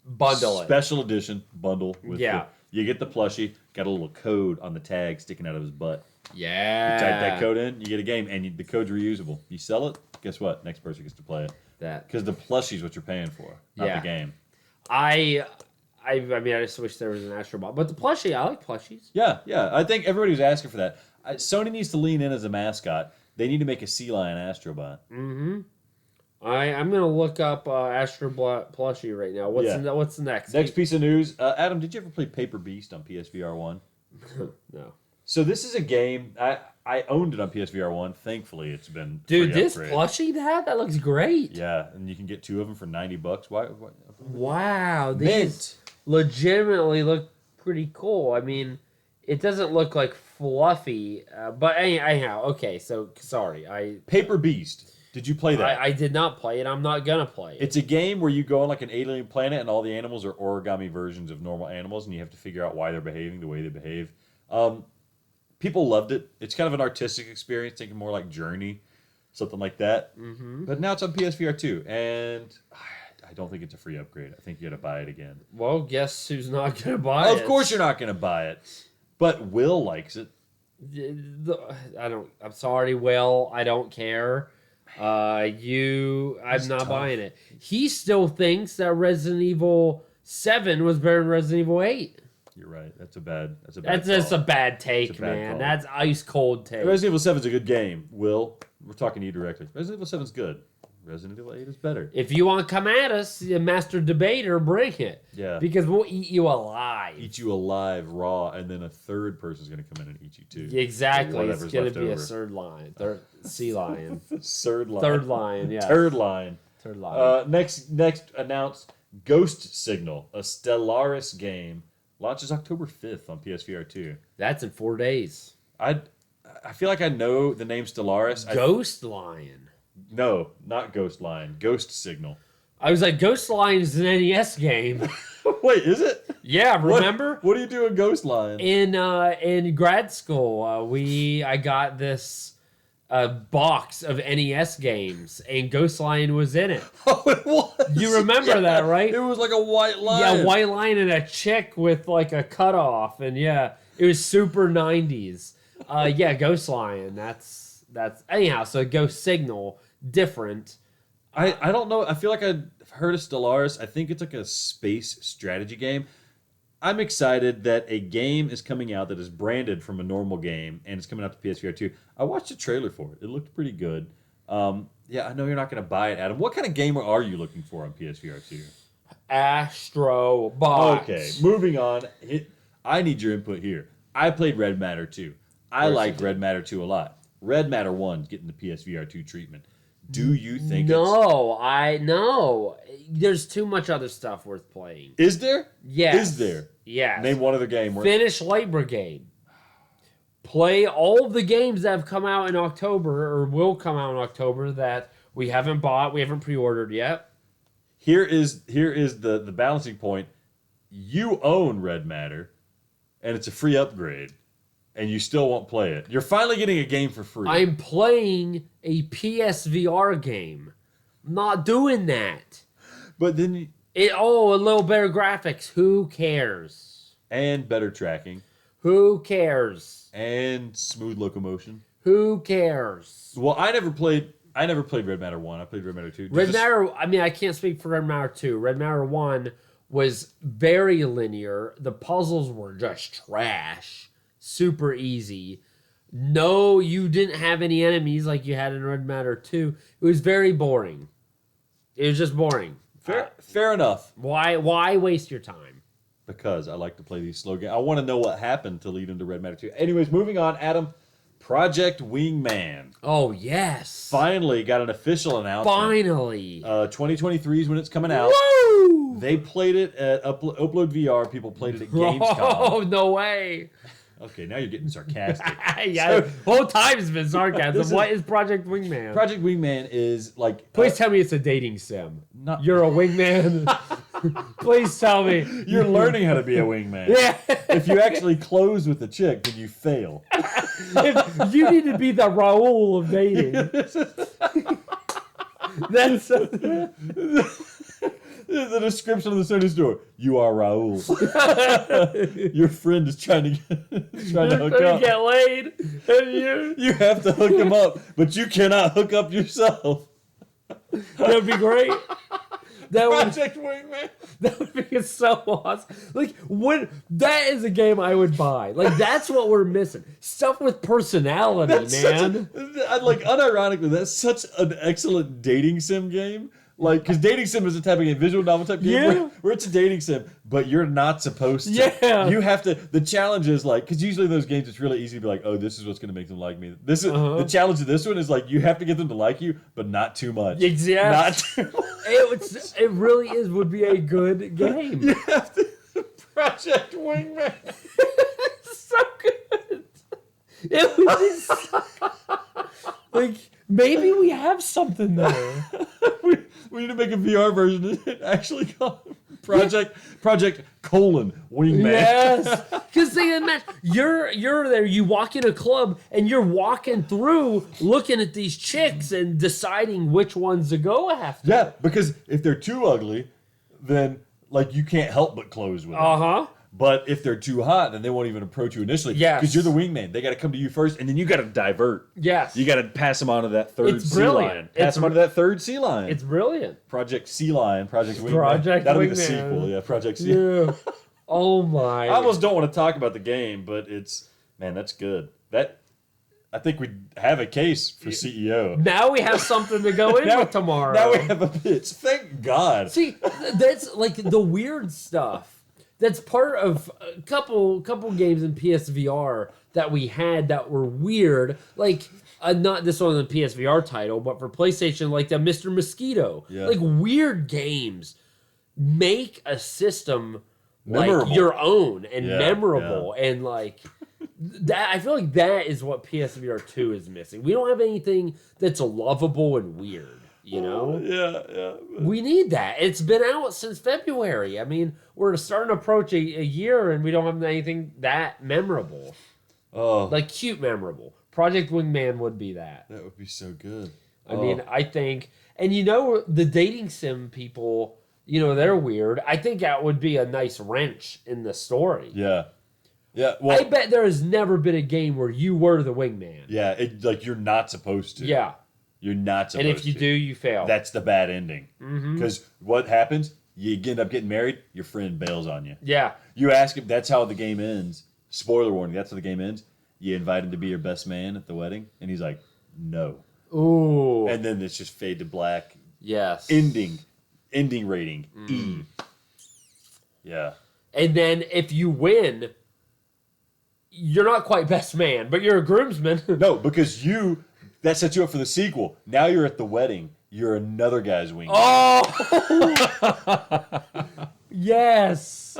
Bundle it. Special edition bundle. Yeah. You get the plushie, got a little code on the tag sticking out of his butt. Yeah. You type that code in, you get a game, and the code's reusable. You sell it, guess what? Next person gets to play it. Because the plushie's what you're paying for, not the game. I mean, I just wish there was an Astrobot. But the plushie, I like plushies. Yeah. I think everybody was asking for that. Sony needs to lean in as a mascot. They need to make a sea lion Astrobot. Mm-hmm. I'm gonna look up Astrobot plushie right now. What's the next? Next piece of news. Adam, did you ever play Paper Beast on PSVR 1? No. So this is a game I owned it on PSVR 1. Thankfully, it's been Dude, free this upgrade. plushie that looks great. Yeah, and you can get 2 of them for $90. Why? Wow, these legitimately look pretty cool. I mean, it doesn't look like fluffy, but anyhow, okay. So sorry, Paper Beast. Did you play that? I did not play it. I'm not gonna play it. It's a game where you go on like an alien planet, and all the animals are origami versions of normal animals, and you have to figure out why they're behaving the way they behave. People loved it. It's kind of an artistic experience, thinking more like Journey, something like that. Mm-hmm. But now it's on PSVR 2, and I don't think it's a free upgrade. I think you got to buy it again. Well, guess who's not gonna buy it? Of course you're not going to buy it. But Will likes it. I'm sorry, Will. I don't care. I'm not buying it. He still thinks that Resident Evil 7 was better than Resident Evil 8. You're right. That's just a bad take, a bad man. call. That's ice cold take. Resident Evil 7 is a good game. Will, we're talking to you directly. Resident Evil 7 is good. Resident Evil 8 is better. If you want to come at us, the master debater, bring it. Yeah. Because we'll eat you alive. Eat you alive, raw, and then a third person's going to come in and eat you too. Exactly. It's Whatever's going left to be over. a third lion. Sea lion. Third line. Third lion, yeah. Third line. Third lion. Next announced Ghost Signal, a Stellaris game, launches October 5th on PSVR 2. That's in 4 days. I feel like I know the name Stellaris. Ghost Lion. No, not Ghost Line. Ghost Signal. I was like, Ghost Lion is an NES game. Wait, is it? Yeah, remember? What do you do in Ghost Line? In grad school, I got this box of NES games, and Ghost Lion was in it. Oh, it was. You remember that, right? It was like a white line. Yeah, white line and a chick with like a cutoff, and yeah, it was super 90s. Yeah, Ghost Lion. That's anyhow. So Ghost Signal, different. I don't know. I feel like I've heard of Stellaris. I think it's like a space strategy game. I'm excited that a game is coming out that is branded from a normal game, and it's coming out to PSVR 2. I watched a trailer for it. It looked pretty good. Yeah, I know you're not going to buy it, Adam. What kind of game are you looking for on PSVR 2? Astrobot. Okay, moving on. I need your input here. I played Red Matter 2. I liked Red Matter 2 a lot. Red Matter 1's getting the PSVR 2 treatment. Do you think No. There's too much other stuff worth playing. Is there? Yes. Is there? Yes. Name one other game. Finish Light Brigade. Play all the games that have come out in October or will come out in October that we haven't bought, we haven't pre-ordered yet. Here is the balancing point. You own Red Matter, and it's a free upgrade, and you still won't play it. You're finally getting a game for free. I'm playing a PSVR game. I'm not doing that. But then A little better graphics. Who cares? and better tracking Who cares? and smooth locomotion. Who cares? Well, I never played Red Matter 1. I played Red Matter 2. Red Matter, I mean, I can't speak for Red Matter 2. Red Matter 1 was very linear. The puzzles were just trash. Super easy. No, you didn't have any enemies like you had in Red Matter 2. It was very boring. It was just boring. Fair enough. Why waste your time? Because I like to play these slow games. I want to know what happened to lead into Red Matter 2. Anyways, moving on, Adam. Project Wingman. Oh, yes. Finally got an official announcement. Finally. 2023 is when it's coming out. Woo! They played it at Upload VR. People played it at Gamescom. Oh, no way. Okay, now you're getting sarcastic. Yeah, whole time's been sarcasm. What is Project Wingman? Project Wingman is like... Please tell me it's a dating sim. Not... You're a wingman. Please tell me. You're learning how to be a wingman. Yeah. If you actually close with a chick, then you fail. You need to be the Raul of dating. That's the description of the Sony store. You are Raul. Your friend is trying to hook up. Get laid, and you have to hook him up, but you cannot hook up yourself. That'd be great. Project Wingman. That would be so awesome. Like, that is a game I would buy. Like, that's what we're missing. Stuff with personality, man. Unironically, that's such an excellent dating sim game. Like, because dating sim is a type of game, visual novel type game, where it's a dating sim, but you're not supposed to. Yeah. You have to. The challenge is like, because usually in those games, it's really easy to be like, oh, this is what's going to make them like me. This is the challenge of this one is like, you have to get them to like you, but not too much. Exactly. Not too much. It really would be a good game. You have to. Project Wingman. So good. It would be so, like, maybe we have something there. We need to make a VR version and actually call it Project Wingman. Yes, because you're there. You walk in a club and you're walking through, looking at these chicks and deciding which ones to go after. Yeah, because if they're too ugly, then like you can't help but close with them. But if they're too hot, then they won't even approach you initially. Yes. Because you're the wingman. They got to come to you first, and then you got to divert. Yes. You got to pass them on to that third It's sea brilliant. lion. Pass them on to that third sea lion. It's brilliant. Project Sea Lion, Project Wingman. Project That'll be Wingman. the sequel, yeah. Project Sea. Yeah. Oh my. I almost don't want to talk about the game, but that's good. I think we have a case for CEO. Now we have something to go in with tomorrow. Now we have a pitch. Thank God. See, that's like the weird stuff. That's part of a couple games in PSVR that we had that were weird. Like, not this one on the PSVR title, but for PlayStation, like the Mr. Mosquito. Yeah. Like, weird games make a system Memorable. like your own and memorable. Yeah. And like, that, I feel like that is what PSVR 2 is missing. We don't have anything that's lovable and weird. You know? Yeah. We need that. It's been out since February. I mean, we're starting to approach a year and we don't have anything that memorable. Oh. Like, cute memorable. Project Wingman would be that. That would be so good. I mean, I think... And you know, the dating sim people, you know, they're weird. I think that would be a nice wrench in the story. Yeah. Yeah, well... I bet there has never been a game where you were the wingman. Yeah, like, you're not supposed to. Yeah. You're not supposed to. And if you do, you fail. That's the bad ending. Because what happens? You end up getting married, your friend bails on you. Yeah. You ask him, that's how the game ends. Spoiler warning, that's how the game ends. You invite him to be your best man at the wedding, and he's like, no. Ooh. And then it's just fade to black. Yes. Ending rating, E. Yeah. And then if you win, you're not quite best man, but you're a groomsman. No, because that sets you up for the sequel. Now you're at the wedding. You're another guy's wingman. Oh! Yes.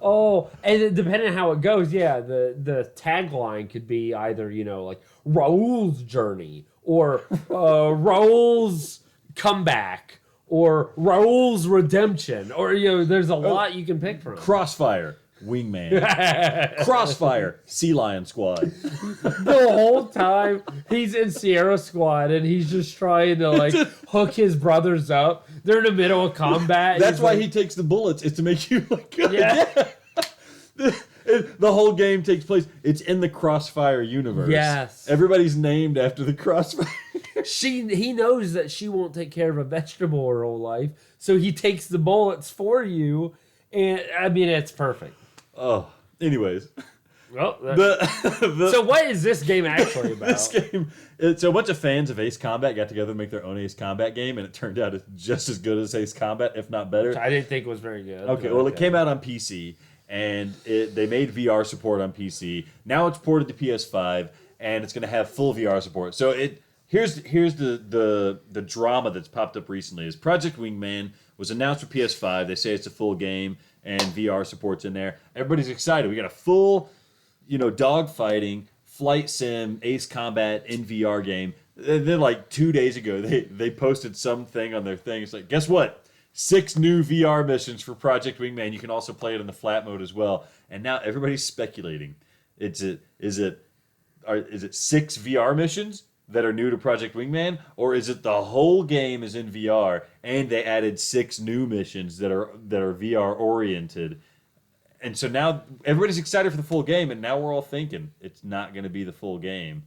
Oh, and depending on how it goes, yeah, the tagline could be either, you know, like Raul's journey or Raul's comeback or Raul's redemption, or, you know, there's a lot you can pick from. Crossfire. Wingman. Crossfire, Sea Lion Squad. The whole time he's in Sierra Squad and he's just trying to like hook his brothers up. They're in the middle of combat. That's why he takes the bullets, is to make you look good. Yeah. The whole game takes place. It's in the Crossfire universe. Yes. Everybody's named after the Crossfire. He knows that she won't take care of a vegetable her whole life, so he takes the bullets for you, and I mean it's perfect. Oh, anyways. Well, so what is this game actually about? This game, so a bunch of fans of Ace Combat got together to make their own Ace Combat game, and it turned out it's just as good as Ace Combat, if not better. I didn't think it was very good. Okay, well, it came out on PC, and they made VR support on PC. Now it's ported to PS5, and it's going to have full VR support. So here's the drama that's popped up recently is Project Wingman was announced for PS5. They say it's a full game and VR support's in there. Everybody's excited. We got a full, dogfighting flight sim Ace Combat in VR game. And then like 2 days ago, they posted something on their thing. It's like, guess what? 6 new VR missions for Project Wingman. You can also play it in the flat mode as well. And now everybody's speculating. Is it 6 VR missions that are new to Project Wingman, or is it the whole game is in VR and they added 6 new missions that are VR oriented? And so now everybody's excited for the full game, and now we're all thinking it's not going to be the full game.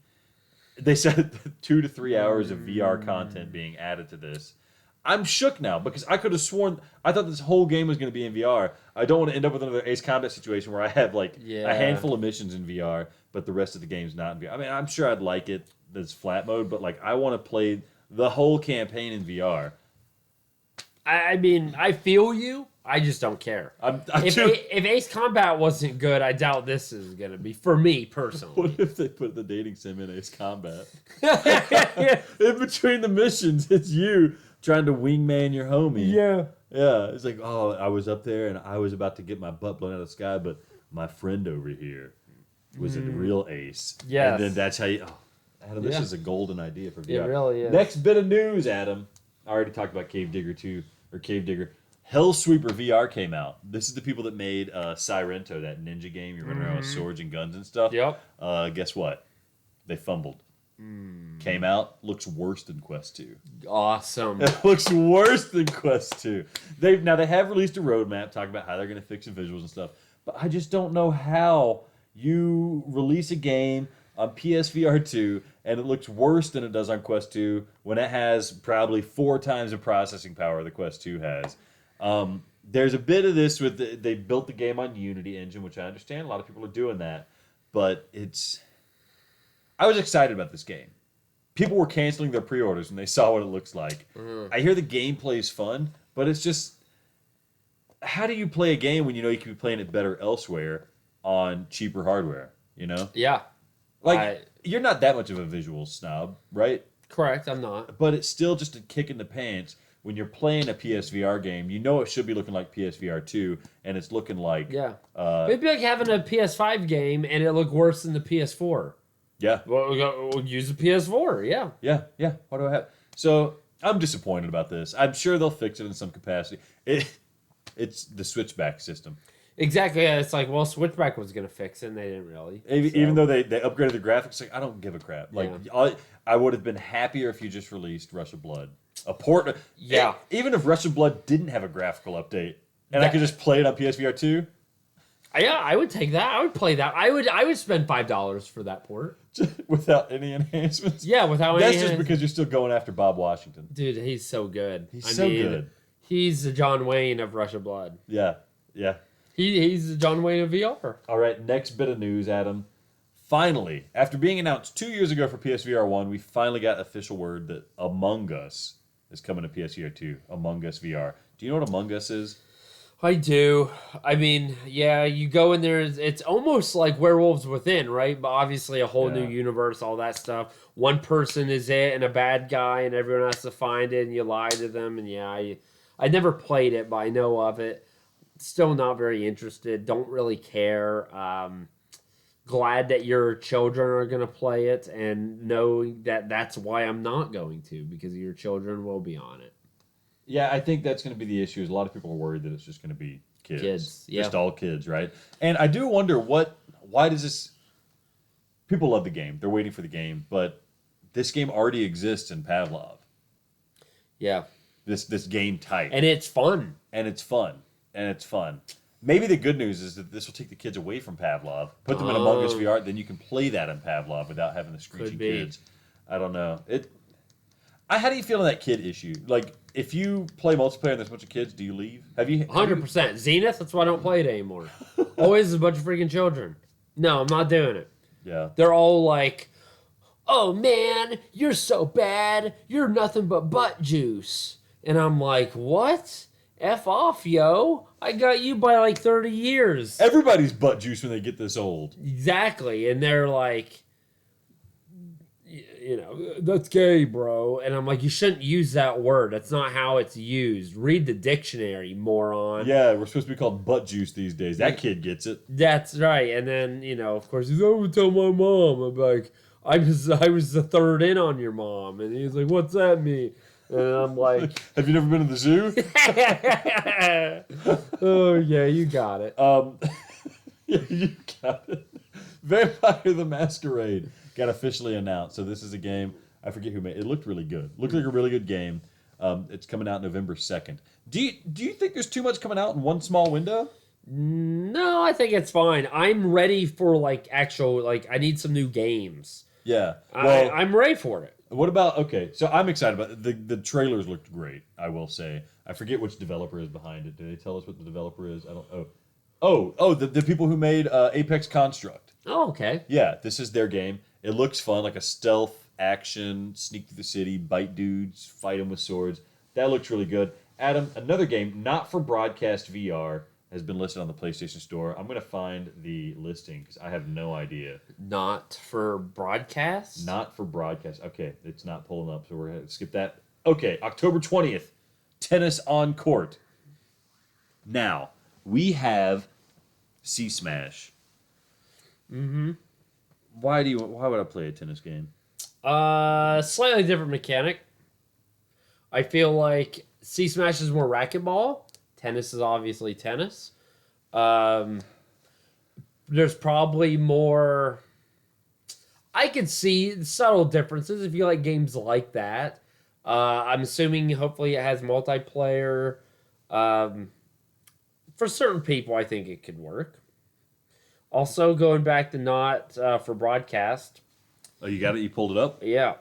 They said 2 to 3 hours of VR content being added to this. I'm shook now because I could have sworn I thought this whole game was going to be in VR. I don't want to end up with another Ace Combat situation where I have like a handful of missions in VR, but the rest of the game's not in VR. I mean, I'm sure I'd like it that's flat mode, but like I want to play the whole campaign in VR. I mean, I feel you. I just don't care. If Ace Combat wasn't good, I doubt this is going to be, for me personally. What if they put the dating sim in Ace Combat? In between the missions, it's you trying to wingman your homie. Yeah. Yeah. It's like, oh, I was up there and I was about to get my butt blown out of the sky, but my friend over here was a real ace. Yes. And then that's how you... Oh, Adam, this is a golden idea for VR. It really is. Next bit of news, Adam. I already talked about Cave Digger 2, or Cave Digger. Hellsweeper VR came out. This is the people that made Sirento, that ninja game. You're running around with swords and guns and stuff. Yep. Guess what? They fumbled. Came out, looks worse than Quest 2. Awesome. It looks worse than Quest 2. They have released a roadmap talking about how they're going to fix the visuals and stuff, but I just don't know how you release a game on PSVR 2 and it looks worse than it does on Quest 2 when it has probably 4 times the processing power the Quest 2 has. There's a bit of this with they built the game on Unity engine, which I understand a lot of people are doing that, but I was excited about this game. People were canceling their pre-orders when they saw what it looks like. I hear the gameplay is fun, but it's just, how do you play a game when you know you could be playing it better elsewhere on cheaper hardware? Yeah. You're not that much of a visual snob, right? Correct, I'm not. But it's still just a kick in the pants when you're playing a PSVR game. You know it should be looking like PSVR 2, and it's looking like... Yeah. It'd be like having a PS5 game, and it looked worse than the PS4. Yeah. Well, we'll use the PS4, yeah. Yeah. What do I have? So, I'm disappointed about this. I'm sure they'll fix it in some capacity. It's the switchback system. Exactly. Yeah, it's like, well, Switchback was going to fix it, and they didn't really. Even though they upgraded the graphics, like I don't give a crap. Like I would have been happier if you just released Rush of Blood. A port. Yeah. Even if Rush of Blood didn't have a graphical update, and I could just play it on PSVR 2. Yeah, I would take that. I would play that. I would spend $5 for that port. Without any enhancements? Yeah, without any That's just because you're still going after Bob Washington. Dude, he's so good. He's so good. He's the John Wayne of Rush of Blood. Yeah. He's the John Wayne of VR. All right, next bit of news, Adam. Finally, after being announced 2 years ago for PSVR 1, we finally got official word that Among Us is coming to PSVR 2. Among Us VR. Do you know what Among Us is? I do. I mean, yeah, you go in there, it's almost like Werewolves Within, right? But obviously a whole new universe, all that stuff. One person is it and a bad guy, and everyone has to find it, and you lie to them. And yeah, I never played it, but I know of it. Still not very interested. Don't really care. Glad that your children are going to play it, and know that that's why I'm not going to, because your children will be on it. Yeah, I think that's going to be the issue. Is a lot of people are worried that it's just going to be kids. Yeah. Just all kids, right? And I do wonder why does this... People love the game. They're waiting for the game, but this game already exists in Pavlov. Yeah. This game type. And it's fun. And it's fun. Maybe the good news is that this will take the kids away from Pavlov, put them in Among Us VR, then you can play that in Pavlov without having the screeching kids. I don't know. How do you feel on that kid issue? Like, if you play multiplayer and there's a bunch of kids, do you leave? 100%. Zenith, that's why I don't play it anymore. Always a bunch of freaking children. No, I'm not doing it. Yeah. They're all like, oh man, you're so bad. You're nothing but butt juice. And I'm like, what? F off, yo. I got you by like 30 years. Everybody's butt juice when they get this old. Exactly. And they're like, that's gay, bro. And I'm like, you shouldn't use that word. That's not how it's used. Read the dictionary, moron. Yeah, we're supposed to be called butt juice these days. That kid gets it. That's right. And then, of course, he's like, I would tell my mom. I'm like, I was the third in on your mom. And he's like, what's that mean? And I'm like, have you never been to the zoo? oh, yeah, you got it. Yeah, you got it. Vampire the Masquerade got officially announced. So this is a game, I forget who made it. It looked really good. Looked like a really good game. It's coming out November 2nd. Do you think there's too much coming out in one small window? No, I think it's fine. I'm ready for I need some new games. Yeah. Well, I'm ready for it. What about, okay, so I'm excited about it. The trailers looked great, I will say. I forget which developer is behind it. Did they tell us what the developer is? I don't the people who made Apex Construct. Oh, okay. Yeah, this is their game. It looks fun, like a stealth action, sneak through the city, bite dudes, fight them with swords. That looks really good. Adam, another game, not for broadcast VR, has been listed on the PlayStation Store. I'm going to find the listing because I have no idea. Not for broadcast? Not for broadcast. Okay, it's not pulling up, so we're going to skip that. Okay, October 20th, Tennis on Court. Now, we have C-Smash. Mm-hmm. Why would I play a tennis game? Slightly different mechanic. I feel like C-Smash is more racquetball. Tennis is obviously tennis. There's probably more... I could see subtle differences if you like games like that. I'm assuming hopefully it has multiplayer. For certain people, I think it could work. Also, going back to not for broadcast. Oh, you got it? You pulled it up? Yeah.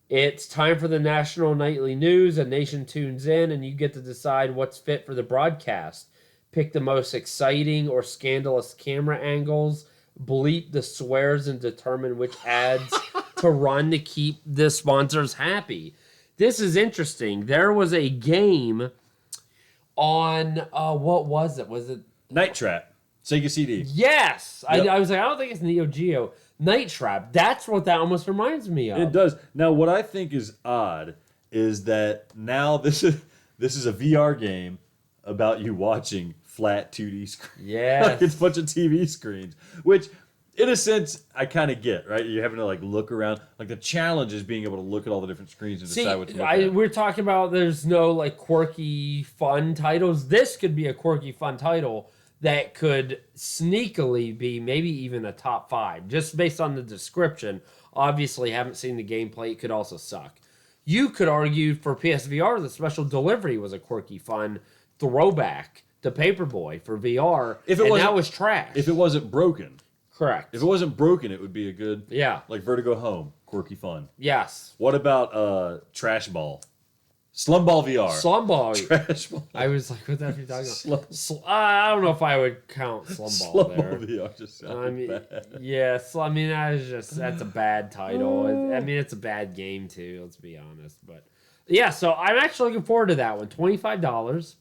It's time for the national nightly news. A nation tunes in, and you get to decide what's fit for the broadcast. Pick the most exciting or scandalous camera angles, bleep the swears, and determine which ads to run to keep the sponsors happy. This is interesting. There was a game on, what was it? Was it? Night Trap. Sega CD. Yes! Yep. I was like, I don't think it's Neo Geo. Night Trap. That's what that almost reminds me of. It does. Now, what I think is odd is that now this is a VR game about you watching flat 2D screens. Yes. Like it's a bunch of TV screens, which, in a sense, I kind of get, right? You're having to, look around. Like, the challenge is being able to look at all the different screens and decide what to look at. We're talking about there's no, quirky, fun titles. This could be a quirky, fun title that could sneakily be maybe even a top 5, just based on the description. Obviously, haven't seen the gameplay. It could also suck. You could argue for PSVR, the special delivery was a quirky, fun throwback to Paperboy for VR, that was trash. If it wasn't broken. Correct. If it wasn't broken, it would be a good, yeah, Vertigo Home, quirky fun. Yes. What about Trash Ball? Slumball VR. Slumball. Trash Ball. I was like, what the heck are you talking about? I don't know if I would count Slumball there. VR just sounds bad. Yes, that's a bad title. It's a bad game too, let's be honest. But yeah, so I'm actually looking forward to that one. $25.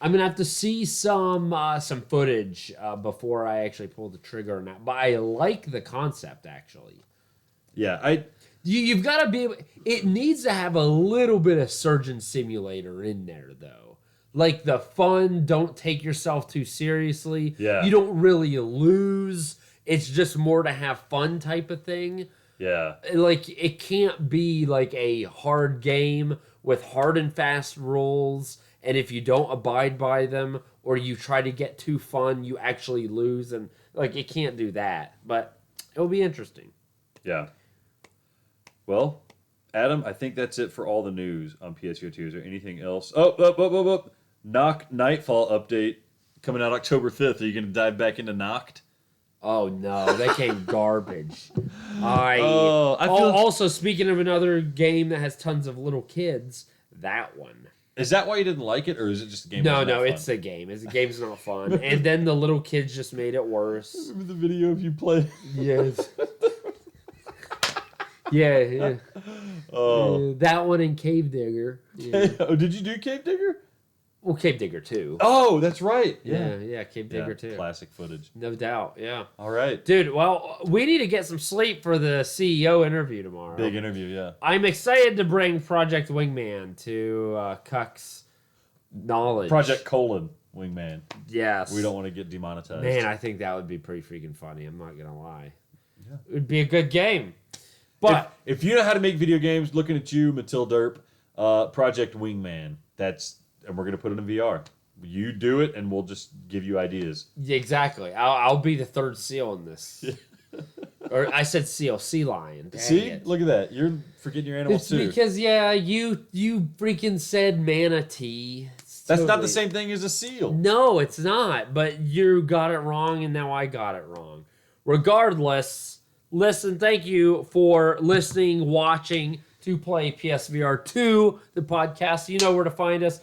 I'm gonna have to see some footage before I actually pull the trigger on that. But I like the concept actually. Yeah, You've got to be able... It needs to have a little bit of Surgeon Simulator in there, though. Like the fun, don't take yourself too seriously. Yeah. You don't really lose. It's just more to have fun type of thing. Yeah. Like, it can't be like a hard game with hard and fast rules, and if you don't abide by them or you try to get too fun, you actually lose. And, it can't do that. But it'll be interesting. Yeah. Well, Adam, I think that's it for all the news on PSVR2. Is there anything else? Knock Nightfall update coming out October 5th. Are you going to dive back into Knocked? Oh, no. That came garbage. Also, speaking of another game that has tons of little kids, that one. Is that why you didn't like it, or is it just a game? No, it's a game. The game's not fun. And then the little kids just made it worse. Remember the video of you playing? Yes. Yeah. Oh. That one in Cave Digger. Yeah. Oh, did you do Cave Digger? Well, Cave Digger 2. Oh, that's right. Yeah, Cave Digger 2. Classic footage. No doubt, yeah. All right. Dude, well, we need to get some sleep for the CEO interview tomorrow. Big interview, yeah. I'm excited to bring Project Wingman to Cuck's knowledge. Project Wingman. Yes. We don't want to get demonetized. Man, I think that would be pretty freaking funny. I'm not going to lie. Yeah. It would be a good game. But if you know how to make video games, looking at you, Matilda Derp, Project Wingman. And we're going to put it in VR. You do it, and we'll just give you ideas. Exactly. I'll be the third seal in this. Or I said seal, sea lion. Dang See? it. Look at that. You're forgetting your animals, too. Because, you freaking said manatee. That's not the same thing as a seal. No, it's not. But you got it wrong, and now I got it wrong. Regardless, listen, thank you for listening, watching to Play PSVR 2, the podcast. You know where to find us.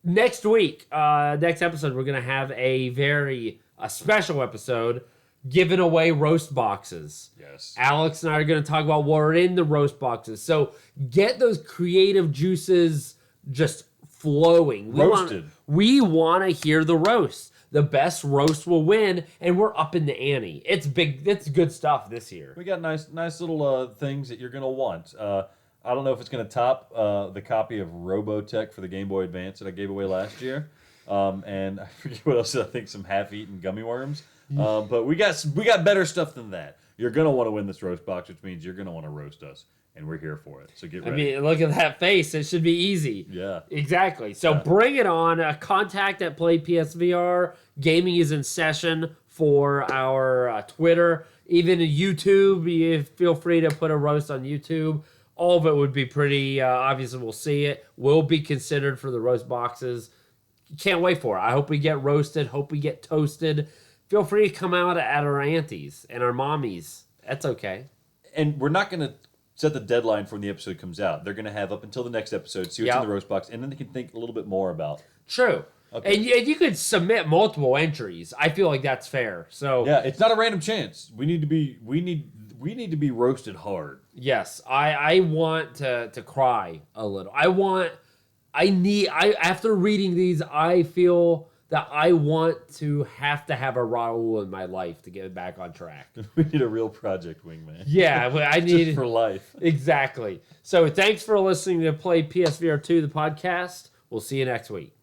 Next week, next episode, we're going to have a very special episode giving away roast boxes. Yes. Alex and I are going to talk about what are in the roast boxes. So get those creative juices just flowing. Roasted. We want to hear the roast. The best roast will win, and we're up in the ante. It's big. It's good stuff this year. We got nice little things that you're going to want. I don't know if it's going to top the copy of Robotech for the Game Boy Advance that I gave away last year. And I forget what else. I think some half-eaten gummy worms. But we got better stuff than that. You're going to want to win this roast box, which means you're going to want to roast us. And we're here for it. So get ready. I mean, look at that face. It should be easy. Yeah. Exactly. So bring it on. Contact at PlayPSVR. Gaming is in session for our Twitter. Even YouTube. You feel free to put a roast on YouTube. All of it would be pretty obvious, and we'll see it. Will be considered for the roast boxes. Can't wait for it. I hope we get roasted. Hope we get toasted. Feel free to come out at our aunties and our mommies. That's okay. And we're not going to set the deadline for when the episode comes out. They're going to have up until the next episode, see what's in the roast box, and then they can think a little bit more about. True. Okay. And you could submit multiple entries. I feel like that's fair. So yeah, it's not a random chance. We need to be roasted hard. Yes, I want to cry a little. After reading these, I feel that I want to have a Raul in my life to get back on track. We need a real Project Wingman. Yeah, I need just for life. Exactly. So thanks for listening to Play PSVR 2, the podcast. We'll see you next week.